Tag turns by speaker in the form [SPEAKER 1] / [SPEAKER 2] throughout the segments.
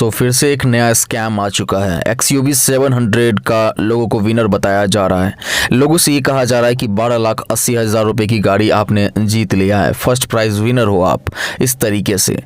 [SPEAKER 1] सो फिर से एक नया स्कैम आ चुका है। XUV 700 का लोगों को विनर बताया जा रहा है। लोगों से ये कहा जा रहा है कि 12,80,000 रुपये की गाड़ी आपने जीत लिया है, फर्स्ट प्राइज़ विनर हो आप, इस तरीके से।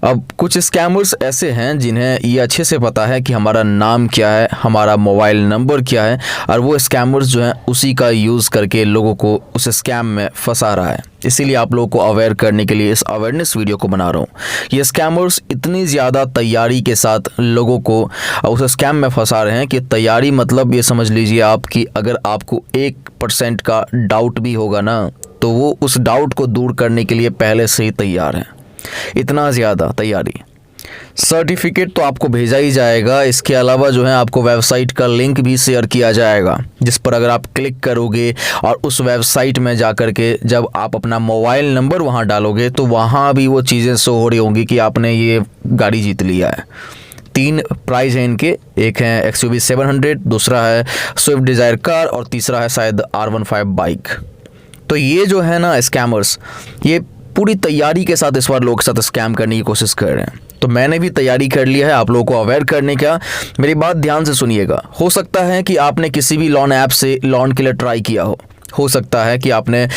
[SPEAKER 1] अब कुछ स्कैमर्स ऐसे हैं जिन्हें ये अच्छे से पता है कि हमारा नाम क्या है, हमारा मोबाइल नंबर क्या है, और वो स्कैमर्स जो हैं उसी का यूज़ करके लोगों को उस स्कैम में फंसा रहा है। इसीलिए आप लोगों को अवेयर करने के लिए इस अवेयरनेस वीडियो को बना रहा हूँ। ये स्कैमर्स इतनी ज़्यादा तैयारी के साथ लोगों को उस स्कैम में फंसा रहे हैं कि तैयारी मतलब ये समझ लीजिए आप कि अगर आपको 1% का डाउट भी होगा ना, तो वो उस डाउट को दूर करने के लिए पहले से ही तैयार हैं। इतना ज़्यादा तैयारी। सर्टिफिकेट तो आपको भेजा ही जाएगा, इसके अलावा जो है आपको वेबसाइट का लिंक भी शेयर किया जाएगा, जिस पर अगर आप क्लिक करोगे और उस वेबसाइट में जा कर के जब आप अपना मोबाइल नंबर वहां डालोगे तो वहां भी वो चीज़ें शो हो रही होंगी कि आपने ये गाड़ी जीत लिया है। 3 प्राइज़ हैं इनके, एक है XUV 700, दूसरा है स्विफ्ट डिज़ायर कार और तीसरा है शायद R15 बाइक। तो ये जो है ना स्कैमर्स, ये पूरी तैयारी के साथ इस बार लोगों के साथ स्कैम करने की कोशिश कर रहे हैं। तो मैंने भी तैयारी कर लिया है आप लोगों को अवेयर करने का। मेरी बात ध्यान से सुनिएगा। हो सकता है कि आपने किसी भी लोन ऐप से लोन के लिए ट्राई किया हो सकता है कि आपने,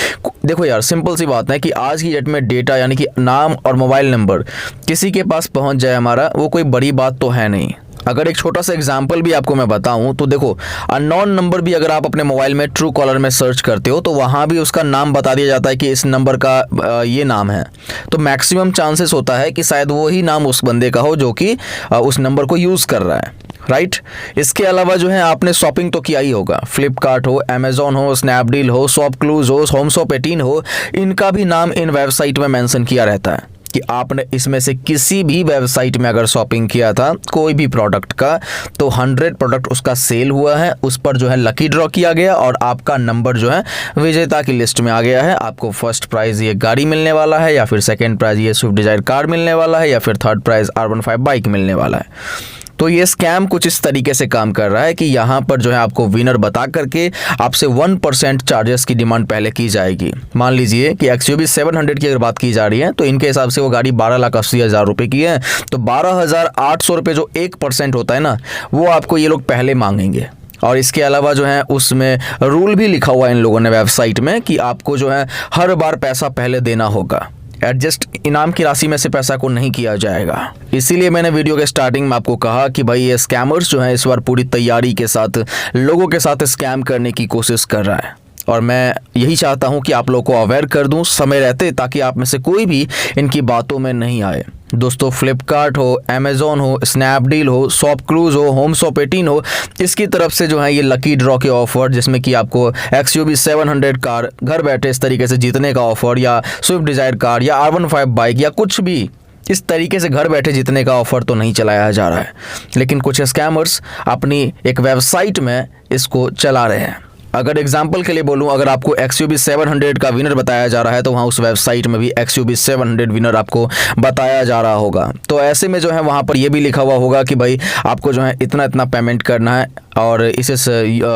[SPEAKER 1] देखो यार सिंपल सी बात है कि आज की डेट में डेटा यानी कि नाम और मोबाइल नंबर किसी के पास पहुंच जाए हमारा, वो कोई बड़ी बात तो है नहीं। अगर एक छोटा सा एग्जांपल भी आपको मैं बताऊं तो देखो, अननोन नंबर भी अगर आप अपने मोबाइल में ट्रू कॉलर में सर्च करते हो तो वहां भी उसका नाम बता दिया जाता है कि इस नंबर का ये नाम है। तो मैक्सिमम चांसेस होता है कि शायद वो ही नाम उस बंदे का हो जो कि उस नंबर को यूज़ कर रहा है, राइट। इसके अलावा जो है आपने शॉपिंग तो किया ही होगा, फ्लिपकार्ट हो, अमेजोन हो, स्नैपडील हो, शॉपक्लूज हो, होम शॉप 18 हो, इनका भी नाम इन वेबसाइट में मेंशन किया रहता है कि आपने इसमें से किसी भी वेबसाइट में अगर शॉपिंग किया था कोई भी प्रोडक्ट का, तो 100 प्रोडक्ट उसका सेल हुआ है, उस पर जो है लकी ड्रॉ किया गया और आपका नंबर जो है विजेता की लिस्ट में आ गया है। आपको फर्स्ट प्राइज़ ये गाड़ी मिलने वाला है, या फिर सेकेंड प्राइज़ ये स्विफ्ट डिज़ायर कार मिलने वाला है, या फिर थर्ड प्राइज़ R15 बाइक मिलने वाला है। तो ये स्कैम कुछ इस तरीके से काम कर रहा है कि यहाँ पर जो है आपको विनर बता करके आपसे 1% चार्जेस की डिमांड पहले की जाएगी। मान लीजिए कि XUV 700 की अगर बात की जा रही है तो इनके हिसाब से वो गाड़ी 12,80,000 रुपये की है, तो 12,800 रुपये जो 1% होता है ना, वो आपको ये लोग पहले मांगेंगे। और इसके अलावा जो है उसमें रूल भी लिखा हुआ है इन लोगों ने वेबसाइट में कि आपको जो है हर बार पैसा पहले देना होगा, एडजस्ट इनाम की राशि में से पैसा को नहीं किया जाएगा। इसीलिए मैंने वीडियो के स्टार्टिंग में आपको कहा कि भाई ये स्कैमर्स जो है इस बार पूरी तैयारी के साथ लोगों के साथ स्कैम करने की कोशिश कर रहा है, और मैं यही चाहता हूं कि आप लोगों को अवेयर कर दूं समय रहते, ताकि आप में से कोई भी इनकी बातों में नहीं आए। दोस्तों, फ्लिपकार्ट हो, अमेजोन हो, स्नैपडील हो, शॉपक्लूज हो, होम शॉप 18 हो, इसकी तरफ से जो है ये लकी ड्रॉ के ऑफर, जिसमें कि आपको XUV 700 कार घर बैठे इस तरीके से जीतने का ऑफर, या स्विफ्ट डिज़ायर कार, या R15 बाइक, या कुछ भी इस तरीके से घर बैठे जीतने का ऑफर तो नहीं चलाया जा रहा है, लेकिन कुछ स्कैमर्स अपनी एक वेबसाइट में इसको चला रहे हैं। अगर एग्जाम्पल के लिए बोलूं, अगर आपको XUV 700 का विनर बताया जा रहा है तो वहाँ उस वेबसाइट में भी XUV 700 विनर आपको बताया जा रहा होगा। तो ऐसे में जो है वहाँ पर ये भी लिखा हुआ होगा कि भाई आपको जो है इतना इतना पेमेंट करना है, और इसे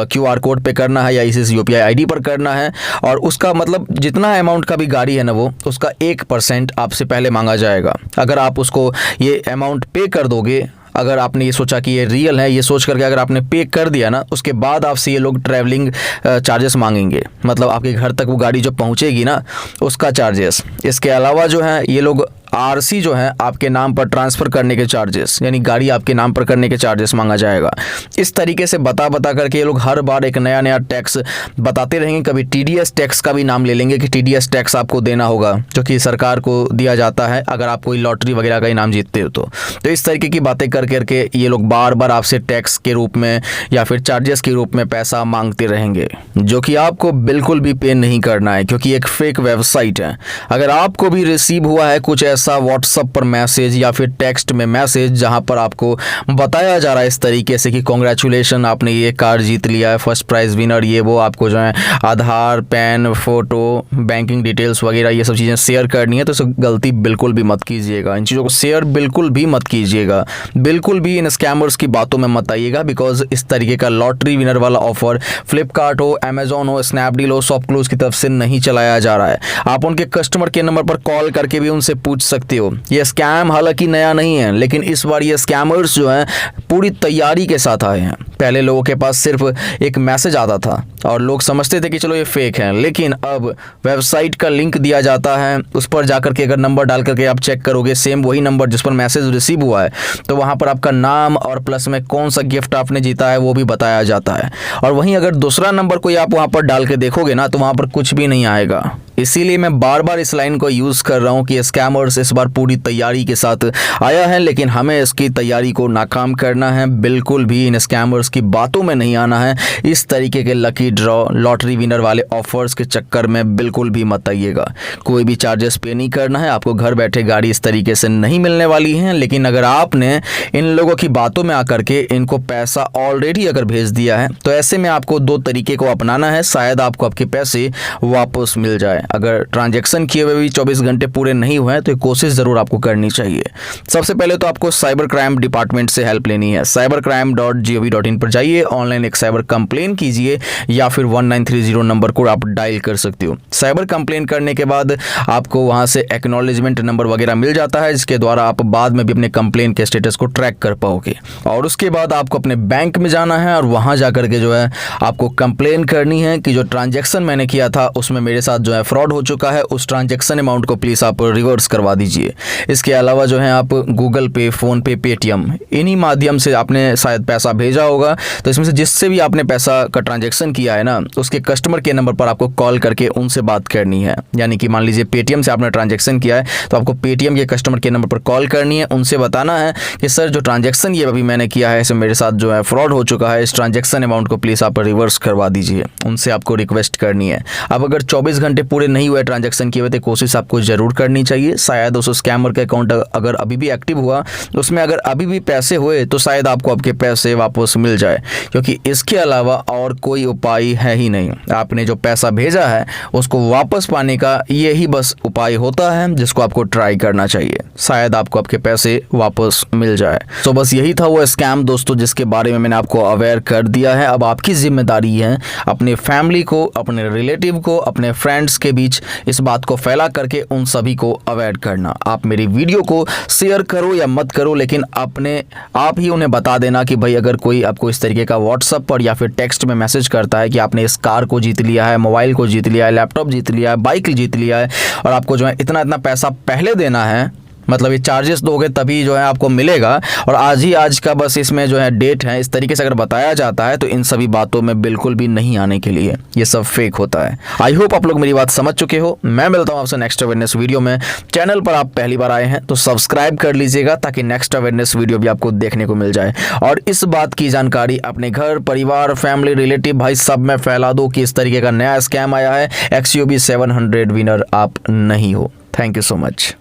[SPEAKER 1] QR कोड पे करना है, या इसे UPI ID पर करना है, और उसका मतलब जितना अमाउंट का भी गाड़ी है ना, वो उसका 1% आपसे पहले मांगा जाएगा। अगर आप उसको ये अमाउंट पे कर दोगे, अगर आपने ये सोचा कि ये रियल है, ये सोच करके अगर आपने पे कर दिया ना, उसके बाद आपसे ये लोग ट्रैवलिंग चार्जेस मांगेंगे, मतलब आपके घर तक वो गाड़ी जो पहुंचेगी ना उसका चार्जेस। इसके अलावा जो है ये लोग RC जो है आपके नाम पर ट्रांसफ़र करने के चार्जेस, यानी गाड़ी आपके नाम पर करने के चार्जेस मांगा जाएगा। इस तरीके से बता करके ये लोग हर बार एक नया नया टैक्स बताते रहेंगे। कभी TDS टैक्स का भी नाम ले लेंगे कि TDS टैक्स आपको देना होगा, जो कि सरकार को दिया जाता है अगर आप कोई लॉटरी वगैरह का इनाम जीतते हो तो इस तरीके की बातें कर करके ये लोग बार बार आपसे टैक्स के रूप में या फिर चार्जेस के रूप में पैसा मांगते रहेंगे, जो कि आपको बिल्कुल भी पे नहीं करना है, क्योंकि एक फेक वेबसाइट है। अगर आपको भी रिसीव हुआ है कुछ ऐसा व्हाट्सएप पर मैसेज या फिर टेक्स्ट में मैसेज जहां पर आपको बताया जा रहा है इस तरीके से कि कांग्रेचुलेशन, आपने ये कार जीत लिया है, फर्स्ट प्राइज़ विनर, ये वो, आपको जो है आधार, पैन, फोटो, बैंकिंग डिटेल्स वगैरह ये सब चीज़ें शेयर करनी है, तो इस गलती बिल्कुल भी मत कीजिएगा। इन चीज़ों को शेयर बिल्कुल भी मत कीजिएगा, बिल्कुल भी इन स्कैमर्स की बातों में मत आइएगा, बिकॉज इस तरीके का लॉटरी विनर वाला ऑफर फ्लिपकार्ट हो, अमेजोन हो, स्नैपडील हो, शॉपक्लूज की तरफ से नहीं चलाया जा रहा है। आप उनके कस्टमर केयर नंबर पर कॉल करके भी उनसे पूछ सकते हो। ये स्कैम हालांकि नया नहीं है, लेकिन इस बार ये स्कैमर्स जो हैं पूरी तैयारी के साथ आए हैं। पहले लोगों के पास सिर्फ एक मैसेज आता था और लोग समझते थे कि चलो ये फेक है, लेकिन अब वेबसाइट का लिंक दिया जाता है, उस पर जाकर के अगर नंबर डाल करके आप चेक करोगे, सेम वही नंबर जिस पर मैसेज रिसीव हुआ है, तो वहाँ पर आपका नाम और प्लस में कौन सा गिफ्ट आपने जीता है वो भी बताया जाता है। और वहीं अगर दूसरा नंबर कोई आप वहाँ पर डाल के देखोगे ना, तो वहाँ पर कुछ भी नहीं आएगा। इसीलिए मैं बार बार इस लाइन को यूज़ कर रहा हूँ कि स्कैमर्स इस बार पूरी तैयारी के साथ आया है, लेकिन हमें इसकी तैयारी को नाकाम करना है। बिल्कुल भी इन स्कैमर्स की बातों में नहीं आना है। इस तरीके के लकी ड्रॉ, लॉटरी विनर वाले ऑफर्स के चक्कर में बिल्कुल भी मत आइएगा। कोई भी चार्जेस पे नहीं करना है, आपको घर बैठे गाड़ी इस तरीके से नहीं मिलने वाली है। लेकिन अगर आपने इन लोगों की बातों में आकर के इनको पैसा ऑलरेडी अगर भेज दिया है, तो ऐसे में आपको दो तरीके को अपनाना है, शायद आपको आपके पैसे वापस मिल जाए। अगर ट्रांजैक्शन किए हुए भी 24 घंटे पूरे नहीं हुए हैं, तो कोशिश ज़रूर आपको करनी चाहिए। सबसे पहले तो आपको साइबर क्राइम डिपार्टमेंट से हेल्प लेनी है। cybercrime.gov.in पर जाइए, ऑनलाइन एक साइबर कंप्लेन कीजिए या फिर 1930 नंबर को आप डायल कर सकते हो। साइबर कंप्लेन करने के बाद आपको वहां से एक्नॉलेजमेंट नंबर वगैरह मिल जाता है, जिसके द्वारा आप बाद में भी अपने कंप्लेन के स्टेटस को ट्रैक कर पाओगे। और उसके बाद आपको अपने बैंक में जाना है और वहां जाकर के जो है आपको कंप्लेन करनी है कि जो ट्रांजैक्शन मैंने किया था उसमें मेरे साथ जो है फ्रॉड हो चुका है, उस ट्रांजैक्शन अमाउंट को प्लीज़ आप रिवर्स करवा दीजिए। इसके अलावा जो है आप गूगल पे, फ़ोन पे, पेटीएम, इन्हीं माध्यम से आपने शायद पैसा भेजा होगा, तो इसमें से जिससे भी आपने पैसा का ट्रांजैक्शन किया है ना, उसके कस्टमर के नंबर पर आपको कॉल करके उनसे बात करनी है। यानी कि मान लीजिए पेटीएम से आपने ट्रांजैक्शन किया है, तो आपको पेटीएम के कस्टमर के नंबर पर कॉल करनी है, उनसे बताना है कि सर जो ट्रांजैक्शन ये अभी मैंने किया है इसमें मेरे साथ जो है फ्रॉड हो चुका है, इस ट्रांजैक्शन अमाउंट को प्लीज़ आप रिवर्स करवा दीजिए। उनसे आपको रिक्वेस्ट करनी है। अब अगर 24 घंटे पूरे नहीं हुए ट्रांजैक्शन किए हुए, तो कोशिश आपको जरूर करनी चाहिए। शायद उस स्कैमर का अकाउंट अगर अभी भी एक्टिव हुआ, उसमें अगर अभी भी पैसे हुए, तो शायद आपको आपके पैसे वापस मिल जाए, क्योंकि इसके अलावा और कोई उपाय है ही नहीं। आपने जो पैसा भेजा है उसको वापस पाने का यही बस उपाय होता है, जिसको आपको ट्राई करना चाहिए। शायद आपको आपके पैसे वापस मिल जाए। तो बस यही था वो स्कैम दोस्तों, जिसके बारे में मैंने आपको अवेयर कर दिया है। अब आपकी जिम्मेदारी है अपने फैमिली को, अपने रिलेटिव को, अपने फ्रेंड्स के बीच इस बात को फैला करके उन सभी को अवॉइड करना। आप मेरी वीडियो को शेयर करो या मत करो, लेकिन अपने आप ही उन्हें बता देना कि भाई अगर कोई आपको इस तरीके का व्हाट्सएप पर या फिर टेक्स्ट में मैसेज करता है कि आपने इस कार को जीत लिया है, मोबाइल को जीत लिया है, लैपटॉप जीत लिया है, बाइक जीत लिया है, और आपको जो है इतना इतना पैसा पहले देना है, मतलब ये चार्जेस दोगे तभी जो है आपको मिलेगा, और आज का बस इसमें जो है डेट है, इस तरीके से अगर बताया जाता है, तो इन सभी बातों में बिल्कुल भी नहीं आने के लिए। ये सब फेक होता है। आई होप आप लोग मेरी बात समझ चुके हो। मैं मिलता हूँ आपसे नेक्स्ट अवेयरनेस वीडियो में। चैनल पर आप पहली बार आए हैं तो सब्सक्राइब कर लीजिएगा, ताकि नेक्स्ट अवेयरनेस वीडियो भी आपको देखने को मिल जाए। और इस बात की जानकारी अपने घर, परिवार, फैमिली, रिलेटिव, भाई सब में फैला दो कि इस तरीके का नया स्कैम आया है। XUV 700 विनर आप नहीं हो। Thank you so much.